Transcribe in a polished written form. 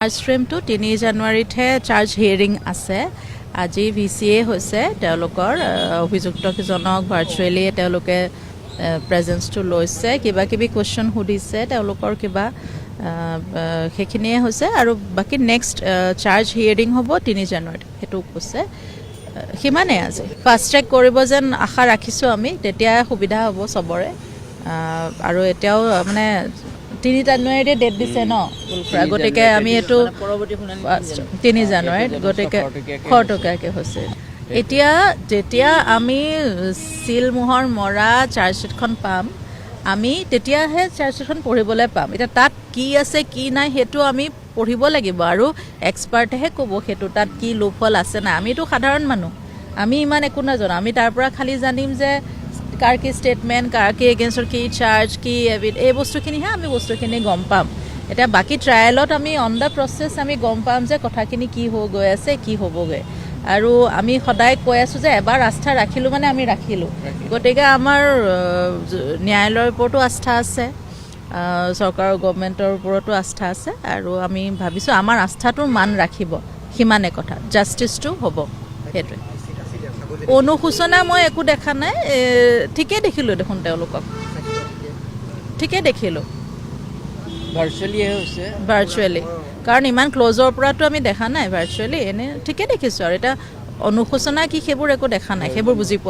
Charge ফ্ৰেমটো 3 জানুৱাৰীতহে charge hearing আছে। আজি VCA হৈছে তেওঁলোকৰ অভিযুক্তকেইজনক ভাৰ্চুৱেলি তেওঁলোকে প্ৰেজেন্সটো লৈছে, কিবা কিবি কুৱেশ্যন সুধিছে, তেওঁলোকৰ কিবা সেইখিনিয়ে হৈছে আৰু বাকী নেক্সট চাৰ্জ হিয়াৰিং হ'ব 3 জানুৱাৰীত, সেইটো কৈছে। সিমানেই আজি ফাষ্ট ট্ৰেক কৰিব যেন আশা ৰাখিছোঁ আমি, তেতিয়া সুবিধা হ'ব চবৰে। আৰু এতিয়াও মানে 3 জানুৱাৰীতে ডেট দিছে ন, গতিকে আমি এইটো 3 জানুৱাৰীত গতিকে খৰতকীয়াকৈ হৈছে। এতিয়া যেতিয়া আমি চিলমোহৰ মৰা চাৰ্জশ্বিটখন পাম, আমি তেতিয়াহে চাৰ্জশ্বিটখন পঢ়িবলৈ পাম। এতিয়া তাত কি আছে কি নাই সেইটো আমি পঢ়িব লাগিব আৰু এক্সপাৰ্টেহে ক'ব সেইটো তাত কি লোপহল আছে নাই। আমিতো সাধাৰণ মানুহ, আমি ইমান একো নাজানো। আমি তাৰ পৰা খালি জানিম যে কাৰ কি ষ্টেটমেণ্ট, কাৰ কি এগেইনষ্টৰ কি চাৰ্জ, কি এই বস্তুখিনিহে আমি বস্তুখিনি গম পাম। এতিয়া বাকী ট্ৰায়েলত আমি অন দ্য প্ৰচেছ আমি গম পাম যে কথাখিনি কি হৈ গৈ আছে, কি হ'বগৈ। আৰু আমি সদায় কৈ আছোঁ যে এবাৰ আস্থা ৰাখিলোঁ মানে আমি ৰাখিলোঁ। গতিকে আমাৰ ন্যায়ালয়ৰ ওপৰতো আস্থা আছে, চৰকাৰৰ গভমেণ্টৰ ওপৰতো আস্থা আছে আৰু আমি ভাবিছোঁ আমাৰ আস্থাটোৰ মান ৰাখিব, সিমানে কথা। জাষ্টিছটো হ'ব, সেইটোৱে। অনুশোচনা মই একো দেখা নাই, ঠিকেই দেখিলোঁ দেখোন তেওঁলোকক, ঠিকেই দেখিলোঁ ভাৰ্চুৱেলি, কাৰণ ইমান ক্ল'জৰ পৰাতো আমি দেখা নাই ভাৰ্চুৱেলি, এনেই ঠিকেই দেখিছোঁ। আৰু এতিয়া অনুশোচনা কি সেইবোৰ একো দেখা নাই, সেইবোৰ বুজি পোৱা